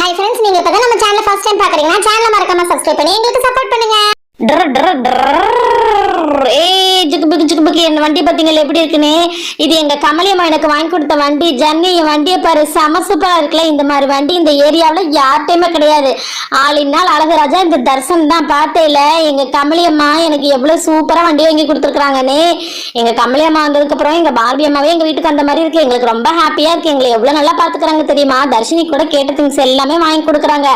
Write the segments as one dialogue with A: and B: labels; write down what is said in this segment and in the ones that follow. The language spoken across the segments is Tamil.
A: हाय फ्रेंड्स, நீங்க இப்பதான் நம்ம சேனலை ஃபர்ஸ்ட் டைம் பாக்குறீங்கன்னா சேனலை மறக்காம சப்ஸ்கிரைப் பண்ணி எங்களுக்கு சப்போர்ட் பண்ணுங்க. ஜிகுபுக்கு என் வண்டி பாத்தீங்களா எப்படி இருக்குன்னு. இது எங்க கமலியம்மா எனக்கு வாங்கி கொடுத்த வண்டி. ஜன்னி என் வண்டியை பாரு, செம சூப்பரா இருக்குல்ல. இந்த மாதிரி வண்டி இந்த ஏரியாவில் யார்ட்டையுமே கிடையாது. ஆளினால் அழகராஜா இந்த தர்சன் தான் பார்த்தேல. எங்க கமலியம்மா எனக்கு எவ்வளவு சூப்பரா வண்டி வாங்கி கொடுத்துருக்காங்கன்னு. எங்க கமலியம்மா வந்ததுக்கு அப்புறம் எங்க பார்பி அம்மாவே எங்க வீட்டுக்கு அந்த மாதிரி இருக்கு. எங்களுக்கு ரொம்ப ஹாப்பியா இருக்கு. எங்களை எவ்வளவு நல்லா பாத்துக்கிறாங்க தெரியுமா. தர்ஷினி கூட கேட்ட திங்ஸ் எல்லாமே வாங்கி கொடுக்குறாங்க.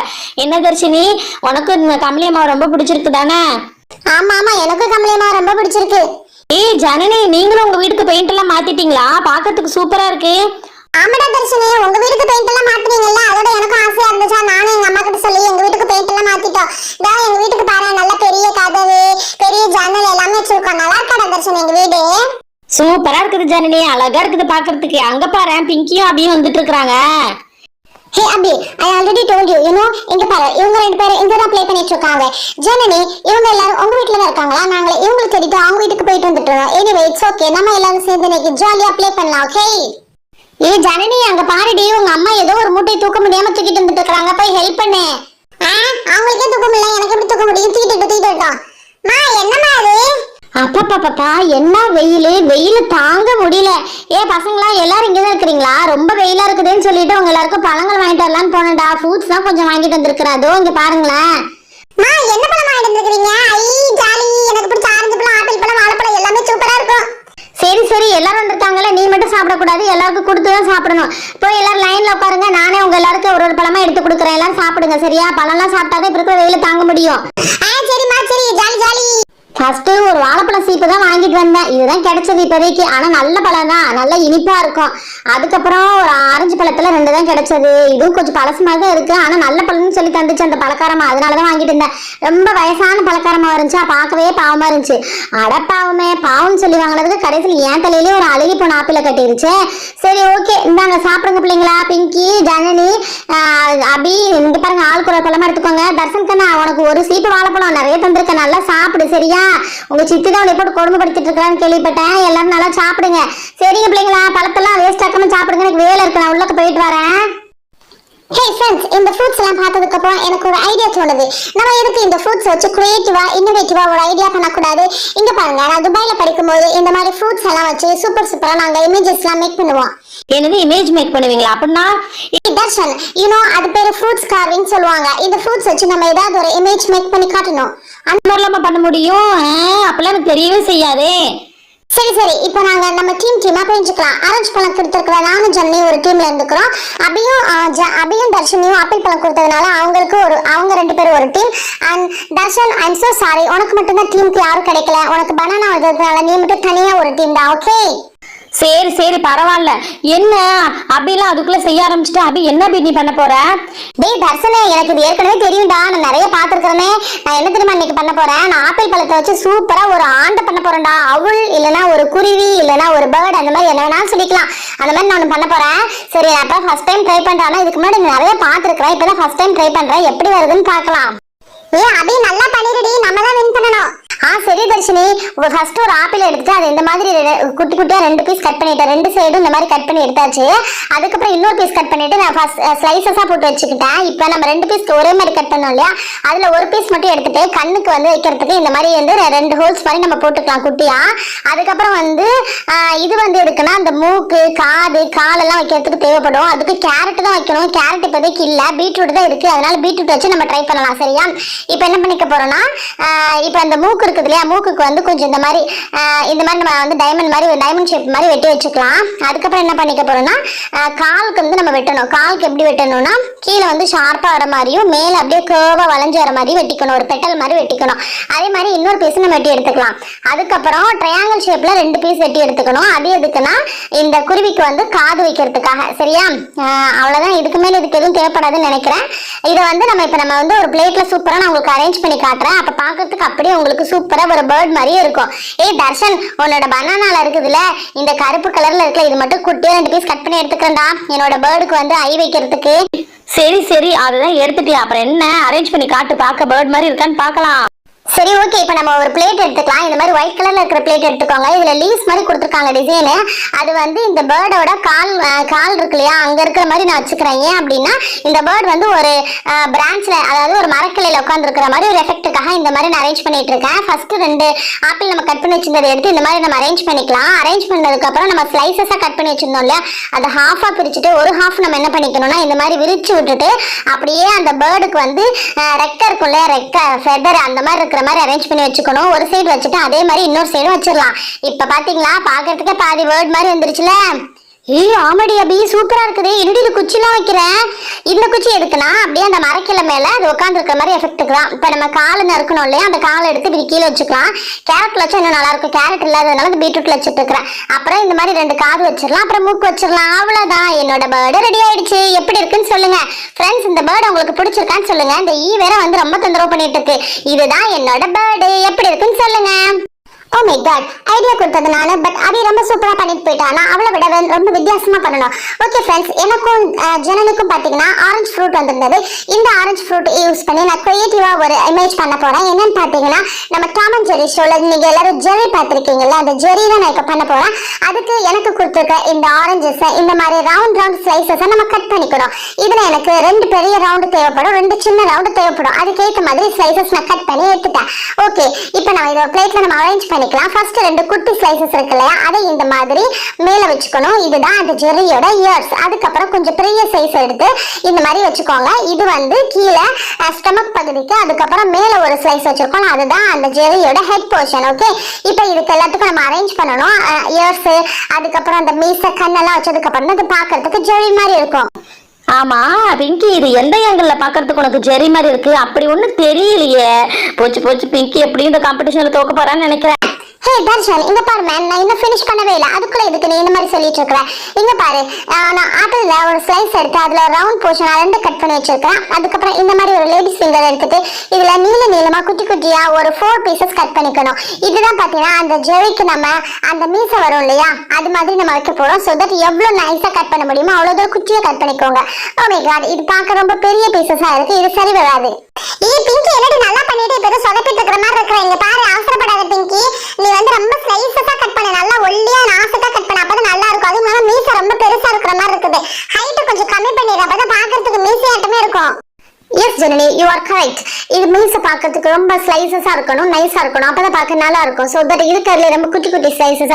A: என்ன தர்ஷினி, உனக்கு கமலியம்மா ரொம்ப பிடிச்சிருக்கு தானே? ஆமா ஆமா, எனக்கு கமலியம்மா ரொம்ப பிடிச்சிருக்கு. ஏய் ஜனனி, நீங்களும் உங்க வீட்டுக்கு பெயிண்ட் எல்லாம் மாத்திட்டீங்களா? பாக்கிறதுக்கு சூப்பரா இருக்கு. ஆமாடா தர்ஷினி, உங்க வீட்டுக்கு பெயிண்ட் எல்லாம் மாத்துறீங்கல்ல, அதோட எனக்கு ஆசையா இருந்துச்சா நானும் எங்க அம்மா கிட்ட சொல்லி எங்க வீட்டுக்கு பெயிண்ட் எல்லாம் மாத்திட்டோம். இதோ எங்க வீட்டுக்கு பாரு, நல்ல பெரிய கதவு, பெரிய ஜன்னல் எல்லாமே வச்சிருக்கோம். நல்லா இருக்காடா தர்ஷினி எங்க வீடு? சூப்பரா இருக்குது ஜனனி, அழகா இருக்குது பாக்குறதுக்கு. அங்க பாரு, பிங்கியும் அப்படியும் வந்துட்டு இருக்காங்க. Hey Abhi, I already told you, இங்க பாரு, இவங்க ரெண்டு பேரும் இங்க தான் ப்ளே பண்ணிட்டு இருக்காங்க. ஜனனி, இவங்க எல்லாரும் உங்க வீட்ல தான் இருக்காங்களா? நாங்க இவங்களுக்கு தேடிட்டு அவங்க வீட்டுக்கு போயிட்டு வந்துட்டோம். எனிவே இட்ஸ் ஓகே, நம்ம எல்லாரும் சேர்ந்து இன்னைக்கு ஜாலியா ப்ளே பண்ணலாம். ஓகே? ஏய் ஜனனி, அங்க பாருடி, உங்க அம்மா ஏதோ ஒரு மூட்டை தூக்க முடியாம தூக்கிட்டு வந்துட்டு இருக்காங்க. போய் ஹெல்ப் பண்ணு. அவங்களுக்கே தூக்க முடியல, எனக்கு எப்படி தூக்க முடியும்? தூக்கிட்டோம். மா என்னமா அது? அப்பா என்ன வெயில் தாங்க முடியல. பசங்களா எல்லாரும் இங்கதான் இருக்கிறீங்களா? ரொம்ப வெயிலா இருக்குதுன்னு சொல்லிட்டு உங்க எல்லாருக்கும் பழங்கள் வாங்கிட்டு வரலான்னு போனடா. ஃப்ரூட்ஸ் தான் கொஞ்சம் வாங்கிட்டு வந்திருக்கிறேன். அதோ இங்க பாருங்களேன். என்ன பழம் வாங்கிட்டு வந்திருக்கீங்க? ஜாலி, எனக்கு பிடிச்ச ஆரஞ்சு பழம், ஆப்பிள் பழம், வாழைப்பழம் எல்லாமே சூப்பரா இருக்கும். சரி எல்லாரும் வந்திருக்காங்கல்ல, நீ மட்டும் சாப்பிடக்கூடாது, எல்லாருக்கும் கொடுத்துதான் சாப்பிடணும். போய் எல்லாரும் லைன்ல உட்காருங்க, நானே உங்க எல்லாருக்கும் ஒரு பழமா எடுத்து கொடுக்குறேன். எல்லாரும் சாப்பிடுங்க சரியா? பழம்லாம் சாப்பிட்டாதான் இப்ப இருக்கிற வெயில தாங்க முடியும். சரிம்மா, சரி, ஜாலி. ஃபர்ஸ்ட் ஒரு வாழைப்பழம் சீப்பு தான் வாங்கிட்டு வந்தேன். இதுதான் கிடைச்சது இப்போதைக்கு. ஆனா நல்ல பழம் தான், நல்லா இனிப்பா இருக்கும். அதுக்கப்புறம் ஒரு ஆரஞ்சு பழத்துல 2 தான் கிடைச்சது. இதுவும் கொஞ்சம் பழசு மாதிரி தான் இருக்கு. ஆனா நல்ல பழம்னு சொல்லி தந்துச்சு அந்த பழக்காரமா, அதனாலதான் வாங்கிட்டு இருந்தேன். ரொம்ப வயசான பழக்காரமா இருந்துச்சா, பார்க்கவே பாவமா இருந்துச்சு. அடப்பாவமே, பாவம்னு சொல்லி வாங்கினதுக்கு கடைசியில் என் தலையிலே ஒரு அழுகி போன ஆப்பிள கட்டிருச்சு. சரி ஓகே, இந்தாங்க சாப்பிடுங்க பிள்ளைங்களா. பிங்கி, ஜனனி, அபி, இங்க பாருங்க, ஆளுக்கு ஒரு பழமா எடுத்துக்கோங்க. தர்சன் கண்ணா, உனக்கு ஒரு சீப்பு வாழைப்பழம் நிறைய தந்திருக்க, நல்லா சாப்பிடு சரியா? உங்க சித்தி தான் உன்னை போட்டு கொடுமைப்படுத்திட்டு இருக்கான்னு கேள்விப்பட்டேன். எல்லாரும் நல்லா சாப்பிடுங்க சரிங்க பிள்ளைங்களா? பழத்தெல்லாம் வேஸ்ட் ஆக்காம சாப்பிடுங்க, எனக்கு வேலை இருக்கு, நான் உள்ளக்கு போயிட்டு வரேன். Hey friends, இந்த ஃப்ரூட்ஸ் எல்லாம் பார்த்ததுக்கு அப்புறம் எனக்கு ஒரு ஐடியா தோணுது. நம்ம எதுக்கு இந்த ஃப்ரூட்ஸ் வச்சு கிரியேட்டிவா இன்னோவேட்டிவா ஒரு ஐடியா பண்ணக்கூடாது? இங்க பாருங்க, நான் துபாயில படிக்கும்போது இந்த மாதிரி ஃப்ரூட்ஸ் எல்லாம் வச்சு சூப்பரா நாங்க இமேஜஸ் எல்லாம் மேக் பண்ணுவோம். என்னது இமேஜ் மேக் பண்ணுவீங்களா? அப்படின்னா தர்ஷன், அது பேரு ஃப்ரூட்ஸ் கார்விங் சொல்லுவாங்க. இந்த ஃப்ரூட்ஸ் வச்சு நம்ம ஏதாவது ஒரு இமேஜ் மேக் பண்ணி காட்டணும். அந்த மாதிரிலாம் பண்ண முடியும்? அப்பெல்லாம் எனக்கு தெரியவே செய்யாதே. சரி, இப்போ நாங்க நம்ம டீமா பிரிஞ்சுக்கலாம். ஆரஞ்சு பழம் கொடுத்துருக்கிற நானும் ஜன்னி ஒரு டீம்ல இருந்துக்கிறோம். அபியும் தர்ஷனியும் ஆப்பிள் பழம் கொடுத்ததுனால அவங்க 2 பேரும் ஒரு team. And Darshan, I'm so sorry, உனக்கு மட்டும் தான் டீமுக்கு யாரும் கிடைக்கல. உனக்கு பனானா வந்ததுனால நீ மட்டும் தனியா ஒரு டீம் தான். ஓகே? சரி பரவாயில்ல. என்ன அபிலாம் அதுக்குள்ள செய்ய ஆரம்பிச்சுட்டு, அபி என்ன நீ பண்ண போற? டேய் தர்சனே, எனக்கு இது ஏற்கனவே தெரியும்டா, நான் நிறைய பாத்துருக்கிறேனே. நான் என்ன தெரியுமா இன்னைக்கு பண்ண போறேன்? நான் ஆப்பிள் பழத்தை வச்சு சூப்பரா ஒரு ஆண்டை பண்ண போறேன்டா. அவுள் இல்லைன்னா ஒரு குருவி இல்லைன்னா ஒரு பேர்ட், அந்த மாதிரி என்ன வேணாலும் சொல்லிக்கலாம். அந்த மாதிரி நான் பண்ண போறேன். சரி, நான் இப்ப ஃபர்ஸ்ட் டைம் ட்ரை பண்றேன். இதுக்கு முன்னாடி நிறைய பாத்துருக்கிறேன், இப்பதான் ஃபர்ஸ்ட் டைம் ட்ரை பண்றேன். எப்படி வருதுன்னு பாக்கலாம். அபி நல்லா பண்ணிடுடி, நம்ம தான் வின் பண்ணணும். சரி தர்ஷினி, ஃபர்ஸ்ட் ஒரு ஆப்பிள் எடுத்துட்டு அது இந்த மாதிரி குட்டி குட்டியா 2 பீஸ் கட் பண்ணிட்டேன். 2 சைடும் இந்த மாதிரி கட் பண்ணி எடுத்தாச்சு. அதுக்கப்புறம் இன்னொரு பீஸ் கட் பண்ணிட்டு நான் ஃபர்ஸ்ட் ஸ்லைசஸா போட்டு வச்சுக்கிட்டேன். இப்போ நம்ம 2 பீஸ்க்கு ஒரே மாதிரி கட் பண்ணோம் இல்லையா, அதுல ஒரு பீஸ் மட்டும் எடுத்துட்டு கண்ணுக்கு வைக்கிறதுக்கு இந்த மாதிரி 2 ஹோல்ஸ் மாதிரி நம்ம போட்டுக்கலாம் குட்டியா. அதுக்கப்புறம் இது எதுக்குன்னா அந்த மூக்கு, காது, காலெல்லாம் வைக்கிறதுக்கு தேவைப்படும். அதுக்கு கேரட் தான் வைக்கணும். கேரட் இப்போதைக்கு இல்ல, பீட்ரூட் தான் இருக்கு. அதனால பீட்ரூட் வச்சு நம்ம ட்ரை பண்ணலாம் சரியா? இப்போ என்ன பண்ணிக்க போறோம்னா, இப்போ அந்த மூக்கு இருக்குது இல்லையா, மூக்குக்கு கொஞ்சம் இந்த மாதிரி நம்ம டைமண்ட் ஷேப் மாதிரி வெட்டி வச்சுக்கலாம். அதுக்கப்புறம் என்ன பண்ணிக்க போறோம்னா, காலுக்கு நம்ம வெட்டணும். காலுக்கு எப்படி வெட்டணும்னா, கீழே ஷார்ப்பா வர மாதிரியும் மேல அப்படியே கேர்வா வளைஞ்சு வர மாதிரி வெட்டிக்கணும். ஒரு பெட்டல் மாதிரி வெட்டிக்கணும். அதே மாதிரி இன்னொரு பீஸ் நம்ம வெட்டி எடுத்துக்கலாம். அதுக்கப்புறம் ட்ரையாங்கிள் ஷேப்ல 2 பீஸ் வெட்டி எடுத்துக்கணும். அது எதுக்குன்னா இந்த குருவிக்கு காது வைக்கிறதுக்காக சரியா? அவ்வளவுதான், இதுக்கு மேல இதுக்கு எதுவும் தேவைப்படாதுன்னு நினைக்கிறேன். இதை நம்ம ஒரு பிளேட்ல சூப்பரா நான் உங்களுக்கு அரேஞ்ச் பண்ணி காட்டுறேன். அப்ப பாக்குறதுக்கு அப்படியே உங்களுக்கு சூப்பரா ஒரு பேர்ட் மாதிரியே இருக்கும். தர்ஷன், உன்னோட பனானால இருக்குதுல இந்த கருப்பு கலர்ல இருக்குல்ல, இது மட்டும் குட்டியா 2 பீஸ் கட் பண்ணி எடுத்துக்கிறேன்டா, என்னோட பேர்டுக்கு ஐ வைக்கிறதுக்கு. சரி அதுதான் எடுத்துட்டியா? அப்புறம் என்ன அரேஞ்ச் பண்ணி காட்டு, பார்க்க பேர்ட் மாதிரி இருக்கான்னு பார்க்கலாம்.
B: சரி ஓகே, இப்போ நம்ம ஒரு பிளேட் எடுத்துக்கலாம். இந்த மாதிரி ஒயிட் கலர்ல இருக்கிற பிளேட் எடுத்துக்கோங்க. இதுல லீவ்ஸ் மாதிரி கொடுத்துருக்காங்க டிசைனு. அது வந்து இந்த பேர்டோட கால் இருக்கு இல்லையா, அங்க இருக்கிற மாதிரி நான் வச்சுக்கிறேன். ஏன் அப்படின்னா இந்த பேர்ட் வந்து ஒரு பிரான்ச்ல, அதாவது ஒரு மரக்கிளையில உட்கார்ந்து இருக்கிற மாதிரி ஒரு எஃபெக்ட்டுக்காக இந்த மாதிரி நான் அரேஞ்ச் பண்ணிட்டு இருக்கேன். ஃபர்ஸ்ட் 2 ஆப்பிள் நம்ம கட் பண்ணி வச்சிருந்ததை எடுத்து இந்த மாதிரி நம்ம அரேஞ்ச் பண்ணிக்கலாம். அரேஞ்ச் பண்ணதுக்கு அப்புறம் நம்ம ஸ்லைசஸா கட் பண்ணி வச்சிருந்தோம் இல்லையா, அதை ஹாஃபா பிரிச்சுட்டு ஒரு ஹாஃப் நம்ம என்ன பண்ணிக்கணும்னா இந்த மாதிரி விரிச்சு விட்டுட்டு அப்படியே அந்த பேர்டுக்கு வந்து ரெக்கை இருக்கும்ல, ரெக்கை ஃபெதர் அந்த மாதிரி இருக்கிற மாதிரி அரேஞ்ச் பண்ணி வச்சுக்கணும். ஒரு சைடு வச்சுட்டு அதே மாதிரி இன்னொரு சைடு வச்சிடலாம். இப்ப பாத்தீங்களா, பாக்குறதுக்கு பாதி வேர்ட் மாதிரி வந்துருச்சுல. ஆமாடி அபி, சூப்பரா இருக்குது. என்னடி இது குச்சிலாம் வைக்கிறேன்? இந்த குச்சி எதுக்குன்னா அப்படியே அந்த மரக்கில மேல அது உட்கார்ந்து இருக்கிற மாதிரி எஃபெக்ட்டுக்கு தான். இப்ப நம்ம காலை நறுக்கணும் இல்லையா, அந்த காலை எடுத்து இப்படி கீழே வச்சுக்கலாம். கேரட்ல வச்சா இன்னும் நல்லா இருக்கும். கேரட் இல்லாததுனால இந்த பீட்ரூட்ல வச்சுட்டு இருக்கிறேன். அப்புறம் இந்த மாதிரி 2 காது வச்சிடலாம், அப்புறம் மூக்கு வச்சிடலாம். அவ்வளவுதான், என்னோட பேர்டு ரெடி ஆயிடுச்சு. எப்படி இருக்குன்னு சொல்லுங்க ஃப்ரெண்ட்ஸ். இந்த பேர்டு உங்களுக்கு பிடிச்சிருக்கான்னு சொல்லுங்க. இந்த வேற வந்து ரொம்ப தொந்தரவு பண்ணிட்டு இருக்கு. இதுதான் என்னோட பேர்டு, எப்படி இருக்குன்னு சொல்லுங்க. ஓ மை காட், ஐடியா கொடுத்ததுனால பட் அது ரொம்ப சூப்பரா பண்ணிட்டு போயிட்டானா. அவளை விட ரொம்ப வித்தியாசமா பண்ணணும். ஓகே ஃப்ரெண்ட்ஸ், எனக்கும் ஜனனுக்கும் பாத்தீங்கன்னா ஆரஞ்சு ஃப்ரூட் வந்திருந்தது. இந்த ஆரஞ்சு ஃப்ரூட் யூஸ் பண்ணி நான் கிரியேட்டிவா ஒரு இமேஜ் பண்ண போறேன். என்னன்னு பாத்தீங்கன்னா நம்ம டாம் அண்ட் ஜெர்ரி ஷோல நீங்க எல்லாரும் ஜெர்ரி பார்த்திருக்கீங்கல்ல, அந்த ஜெர்ரி தான் நான் இப்ப பண்ண போறேன். அதுக்கு எனக்கு கொடுத்துருக்க இந்த ஆரஞ்சஸ் இந்த மாதிரி ரவுண்ட் ஸ்லைசஸ் நம்ம கட் பண்ணிக்கணும். இதுல எனக்கு 2 பெரிய ரவுண்டு தேவைப்படும், 2 சின்ன ரவுண்டு தேவைப்படும். அதுக்கேற்ற மாதிரி ஸ்லைசஸ் நான் கட் பண்ணி எடுத்துட்டேன். ஓகே, இப்போ நம்ம இதை பிளேட்ல நம்ம அரேஞ்ச் பண்ணிக்கலாம். ஃபர்ஸ்ட் 2 குட்டி ஸ்லைசஸ் இருக்கு இல்லையா, அதை இந்த மாதிரி மேல வச்சுக்கணும். இதுதான் அந்த ஜெர்ரியோட இயர்ஸ். அதுக்கப்புறம் கொஞ்சம் பெரிய சைஸ் எடுத்து இந்த மாதிரி வச்சுக்கோங்க. இது வந்து கீழே ஸ்டமக் பகுதிக்கு, அதுக்கப்புறம் மேல ஒரு ஸ்லைஸ் வச்சிருக்கோம், அதுதான் அந்த ஜெர்ரியோட ஹெட் போர்ஷன். ஓகே, இப்போ இதுக்கு எல்லாத்துக்கும் நம்ம அரேஞ்ச் பண்ணணும். இயர்ஸ், அதுக்கப்புறம் அந்த மீச கண்ணெல்லாம் வச்சதுக்கு அப்புறம் அது பாக்குறதுக்கு ஜெர்ரி மாதிரி இருக்கும்.
A: ஆமா பிங்கி, இது எந்த ஏங்கல்ல பாக்குறதுக்கு உனக்கு ஜெரி மாதிரி இருக்கு? அப்படி ஒண்ணும் தெரியலையே. போச்சு பிங்கி, எப்படி இந்த காம்படிஷன்ல தோக்க போறான்னு நினைக்கிறேன்.
B: ஹே தர்ஷன், இங்க பாரு மேன், நான் இன்னும் ஃபினிஷ் பண்ணவே இல்லை. அதுக்குள்ள இதுக்கு நீ இந்த மாதிரி சொல்லிட்டு இருக்கிறேன். இங்க பாரு, நான் ஆப்பிள்ல ஒரு ஸ்லைஸ் எடுத்து அதுல ரவுண்ட் போர்ஷன் 2 கட் பண்ணி வச்சிருக்கேன். அதுக்கப்புறம் இந்த மாதிரி ஒரு லேடிஸ் ஃபிங்கர் எடுத்துட்டு இதுல நீளமா குட்டியா ஒரு 4 பீசஸ் கட் பண்ணிக்கணும். இதுதான் பாத்தீங்கன்னா அந்த ஜெரிக்கு நம்ம அந்த மீசை வரும் இல்லையா, அது மாதிரி நம்ம வைக்க போறோம். சோ தட் எவ்வளவு நைஸா கட் பண்ண முடியுமோ அவ்வளவு குட்டியா கட் பண்ணிக்கோங்க. ஓ மை காட், இது பார்க்க ரொம்ப பெரிய பீசஸா இருக்கு. இது சரி வராது. பிங்கி, என்னடி நல்லா பண்ணிட்டு இப்ப சொதப்பிட்டு இருக்கிற மாதிரி இருக்கிற. இங்க பாரு, அவசரப்படாத பிங்கி. நீ வந்து ரொம்ப ஸ்லைசஸா கட் பண்ண, நல்லா ஒல்லியா நாசக்கா கட் பண்ண, அப்பதான் நல்லா இருக்கும். அதுவும் இல்லாம மீசை ரொம்ப பெருசா இருக்கிற மாதிரி இருக்குது. ஹைட் கொஞ்சம் கம்மி பண்ணிடுற, அப்பதான் பாக்குறதுக்கு மீசையாட்டமே இருக்கும். Yes Janani, you are correct. இது மீசை பார்க்கறதுக்கு ரொம்ப ஸ்லைசஸா இருக்கணும், நைஸா இருக்கணும், அப்பதான் பார்க்க நல்லா இருக்கும். ஸோ தட் இருக்கிறதுல ரொம்ப குட்டி ஸ்லைசஸ்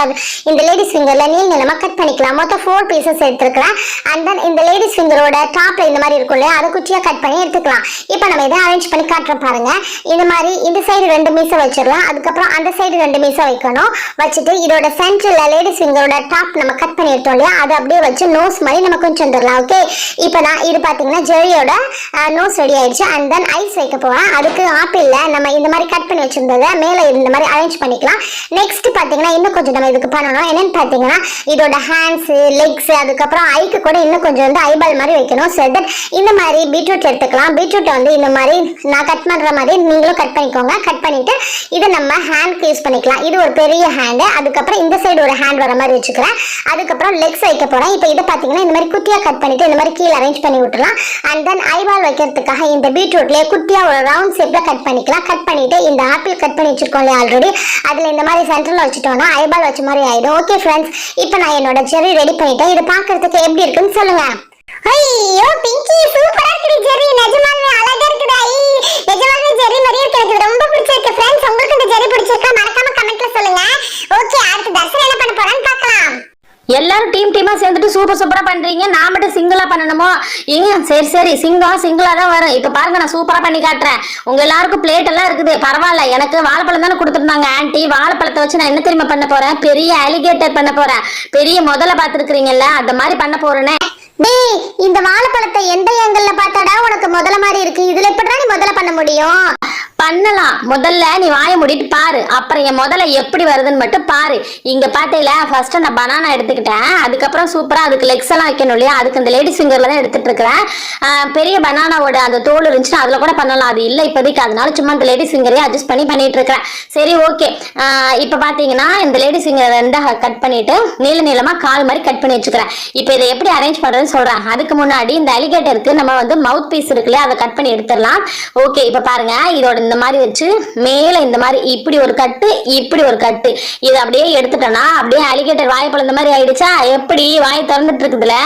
B: இந்த லேடிஸ் ஃபிங்கர்ல நீளமா கட் பண்ணிக்கலாம். மொத்தம் 4 பீசஸ் எடுத்துருக்கிறேன். அண்ட் தென் இந்த லேடிஸ் ஃபிங்கரோட டாப்ல இந்த மாதிரி இருக்கும் இல்லையா, அதை குட்டியா கட் பண்ணி எடுத்துக்கலாம். இப்போ நம்ம இதை அரேஞ்ச் பண்ணி காட்டுறோம் பாருங்க. இந்த மாதிரி இந்த சைடு 2 மீசை வச்சிடலாம், அதுக்கப்புறம் அந்த சைடு 2 மீசை வைக்கணும். வச்சுட்டு இதோட சென்டர்ல லேடிஸ் ஃபிங்கரோட டாப் நம்ம கட் பண்ணி எடுத்தோம் இல்லையா, அதை அப்படியே வச்சு நோஸ் மாதிரி நம்ம கொஞ்சம் வந்துடலாம். ஓகே, இப்போ நான் இது பாத்தீங்கன்னா ஜெரியோட நோஸ் ரெடி ஆயிடுச்சு. அண்ட் தென் ஐஸ் வைக்க போறேன். அதுக்கு ஆப்பிள்ல நம்ம இந்த மாதிரி கட் பண்ணி வச்சிருந்ததை மேல இந்த மாதிரி அரேஞ்ச் பண்ணிக்கலாம். நெக்ஸ்ட் பாத்தீங்கன்னா இன்னும் கொஞ்சம் நம்ம இதுக்கு பண்ணணும். என்னன்னு பாத்தீங்கன்னா இதோட ஹேண்ட்ஸ், லெக்ஸ், அதுக்கப்புறம் ஐக்கு கூட இன்னும் கொஞ்சம் வந்து ஐபால் மாதிரி வைக்கணும். ஸோ தட் இந்த மாதிரி பீட்ரூட் எடுத்துக்கலாம். பீட்ரூட் வந்து இந்த மாதிரி நான் கட் பண்ற மாதிரி நீங்களும் கட் பண்ணிக்கோங்க. கட் பண்ணிட்டு இதை நம்ம ஹேண்ட்க்கு யூஸ் பண்ணிக்கலாம். இது ஒரு பெரிய ஹேண்டு. அதுக்கப்புறம் இந்த சைடு ஒரு ஹேண்ட் வர மாதிரி வச்சுக்கிறேன். அதுக்கப்புறம் லெக்ஸ் வைக்க போறேன். இப்போ இதை பாத்தீங்கன்னா இந்த மாதிரி குட்டியா கட் பண்ணிட்டு இந்த மாதிரி கீழே அரேஞ்ச் பண்ணி விட்டுலாம். அண்ட் தென் ஐபால் வைக்கிறதுக்காக இந்த பீட்ரூட்லயே குட்டியா ஒரு ரவுண்ட் ஷேப்ல கட் பண்ணிக்கலாம். கட் பண்ணிட்டு இந்த ஆப்பிள் கட் பண்ணி வச்சிருக்கோம்ல ஆல்ரெடி, அதுல இந்த மாதிரி சென்டர்ல வச்சுட்டோம்னா ஐபால் வச்ச மாதிரி ஆயிடும். ஓகே ஃப்ரெண்ட்ஸ், இப்போ நான் என்னோட ஜெர்ரி ரெடி பண்ணிட்டேன். இது பார்க்கிறதுக்கு எப்படி இருக்குன்னு சொல்லுங்க. ஐயோ பிங்கி, சூப்பரா இருக்கு ஜெர்ரி, நிஜமாவே அழகா இருக்குது. நிஜமாவே ஜெர்ரி மாதிரி இருக்கு, எனக்கு ரொம்ப பிடிச்சிருக்கு. ஃப்ரெண்ட்ஸ், உங்களுக்கு இந்த ஜெர்ரி பிடிச்சிருக்கா? மறக்காம கமெண்ட்ல சொல்லுங்க. ஓகே, அடுத்து தர்ஷன் என்ன பண்ண போறான்னு பார்க்கலாம்.
A: எல்லாரும் டீமா சேர்ந்துட்டு சூப்பரா பண்றீங்க, நான் மட்டும் சிங்கிளா பண்ணணுமோ? சரி சிங்கிளா தான் வரும். இப்ப பாருங்க, நான் சூப்பரா பண்ணி காட்டுறேன். உங்க எல்லாருக்கும் பிளேட் எல்லாம் இருக்குது, பரவாயில்ல. எனக்கு வாழைப்பழம் தானே கொடுத்துருந்தாங்க ஆன்ட்டி. வாழைப்பழத்தை வச்சு நான் என்ன தெரியுமா பண்ண போறேன்? பெரிய அலிகேட்டர் பண்ண போறேன். பெரிய முதல்ல பாத்துருக்கீங்கல்ல, அந்த மாதிரி பண்ண போறேனே.
B: டேய், இந்த வாழைப்பழத்தை எந்த ஏங்கல்ல பார்த்தாடா உனக்கு முதல்ல மாதிரி இருக்கு? இதுல எப்படிடா நீ முதல்ல பண்ண முடியும்?
A: பண்ணலாம். முதல்ல நீ வாயை மூடிட்டு பாரு, அப்புறம் என் முதல்ல எப்படி வருதுன்னு மட்டும் பாரு. இங்க பாத்தீங்களா, ஃபர்ஸ்ட் நான் பனானா எடுத்துக்கிட்டேன். அதுக்கப்புறம் சூப்பரா அதுக்கு லெக்ஸ் எல்லாம் வைக்கணும் இல்லையா, அதுக்கு இந்த லேடிஸ் ஃபிங்கர்ல தான் எடுத்துட்டு இருக்கிறேன். பெரிய பனானாவோட அந்த தோல் இருந்துச்சுன்னா அதுல கூட பண்ணலாம். அது இல்லை இப்போதைக்கு, அதனால சும்மா இந்த லேடிஸ் ஃபிங்கரையே அட்ஜஸ்ட் பண்ணிட்டு இருக்கிறேன். சரி ஓகே, இப்ப பாத்தீங்கன்னா இந்த லேடிஸ் ஃபிங்கர் 2 கட் பண்ணிட்டு நீளமா கால் மாதிரி கட் பண்ணி வச்சுக்கிறேன். இப்போ இதை எப்படி அரேஞ்ச் பண்றதுன்னு சொல்றேன். அதுக்கு முன்னாடி இந்த அலிகேட்டருக்கு நம்ம வந்து மவுத் பீஸ் இருக்குல்ல, அதை கட் பண்ணி எடுத்துடலாம். ஓகே, இப்ப பாருங்க, இதோட இந்த மாதிரி வச்சு மேல இந்த மாதிரி இப்படி ஒரு கட்டு இப்படி ஒரு கட்டு, இது அப்படியே எடுத்துட்டோம்னா அப்படியே அலிகேட்டர் வாய் பழந்த மாதிரி ஆயிடுச்சா. எப்படி வாய் திறந்துட்டு இருக்குதுல,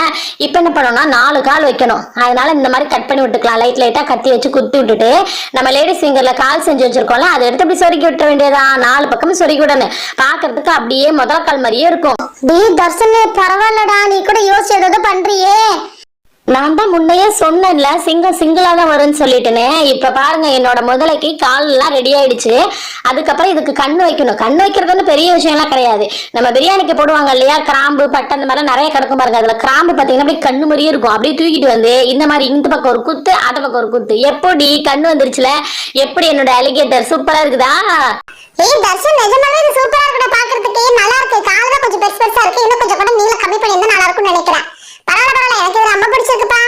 A: இப்ப என்ன பண்ணணும்னா 4 கால் வைக்கணும். அதனால இந்த மாதிரி கட் பண்ணி விட்டுக்கலாம். லைட்டா கத்தி வச்சு குத்தி விட்டுட்டு நம்ம லேடிஸ் ஃபிங்கர்ல கால் செஞ்சு வச்சிருக்கோம்ல, அதை எடுத்து அப்படி சொருக்கி விட்ட வேண்டியதான். 4 பக்கமும் சொருக்கி விடணும். பாக்குறதுக்கு அப்படியே முதல் கால் மாதிரியே இருக்கும்.
B: தர்ஷன் பரவாயில்லடா, நீ கூட யோசிச்சு ஏதாவது பண்றியே.
A: நான் தான் முன்னையே சொன்னேன்ல சிங்கிளா தான் வரும்னு சொல்லிட்டேனே. இப்ப பாருங்க என்னோட முதலைக்கு கால் எல்லாம் ரெடி ஆயிடுச்சு. அதுக்கப்புறம் இதுக்கு கண்ணு வைக்கணும். கண்ணு வைக்கிறது வந்து பெரிய விஷயம் எல்லாம் கிடையாது. நம்ம பிரியாணிக்கு போடுவாங்க இல்லையா, கிராம்பு பட்டை அந்த மாதிரி நிறைய கிடக்கும் பாருங்க. அதுல கிராம்பு பாத்தீங்கன்னா அப்படியே கண்ணு மாதிரியே இருக்கும். அப்படியே தூக்கிட்டு வந்து இந்த மாதிரி இந்த பக்கம் ஒரு குத்து அந்த பக்கம் ஒரு குத்து, எப்படி கண்ணு வந்துருச்சுல. எப்படி என்னோட அலிகேட்டர் சூப்பரா இருக்குதா?
B: தர்ஷன் நிஜமாவே இது சூப்பரா இருக்குடா, பாக்குறதுக்கு நல்லா இருக்கு. கால் தான் கொஞ்சம் பெருசா இருக்கு, இன்னும் கொஞ்சம் கூட நீளம் கம்மி பண்ணியிருந்தா நல்லா இருக்கும்னு நினைக்கிறேன். பரவாயில்ல, எனக்கு இது ரொம்ப பிடிச்சிருக்குப்பா.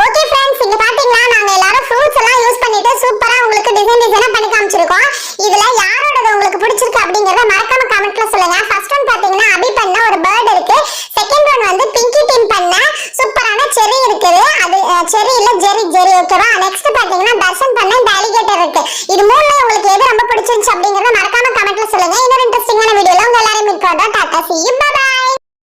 B: ஓகே ஃப்ரெண்ட்ஸ், இங்க பாத்தீங்கன்னா நாங்க எல்லாரும் ஃப்ரூட்ஸ் எல்லாம் யூஸ் பண்ணிட்டு சூப்பரா உங்களுக்கு டிசைனா பண்ணி காமிச்சிருக்கோம். இதுல யாரோடது உங்களுக்கு பிடிச்சிருக்கு அப்படிங்கறத மறக்காம கமெண்ட்ல சொல்லுங்க. ஃபர்ஸ்ட் ஒன் பாத்தீங்கன்னா அபி பண்ண ஒரு பேர்ட் இருக்கு. செகண்ட் ஒன் வந்து பிங்கி டீம் பண்ண சூப்பரான செரி இருக்குது. அது செரி இல்ல ஜெரி ஓகேவா. நெக்ஸ்ட் பாத்தீங்கன்னா தர்ஷன் பண்ண இந்த அலிகேட்டர் இருக்கு. இது மூணுல உங்களுக்கு எது ரொம்ப பிடிச்சிருந்துச்சு அப்படிங்கறத மறக்காம கமெண்ட்ல சொல்லுங்க. இன்னொரு இன்ட்ரெஸ்டிங்கான வீடியோல உங்க எல்லாரையும் மீட் பண்றோம். Tata, see you.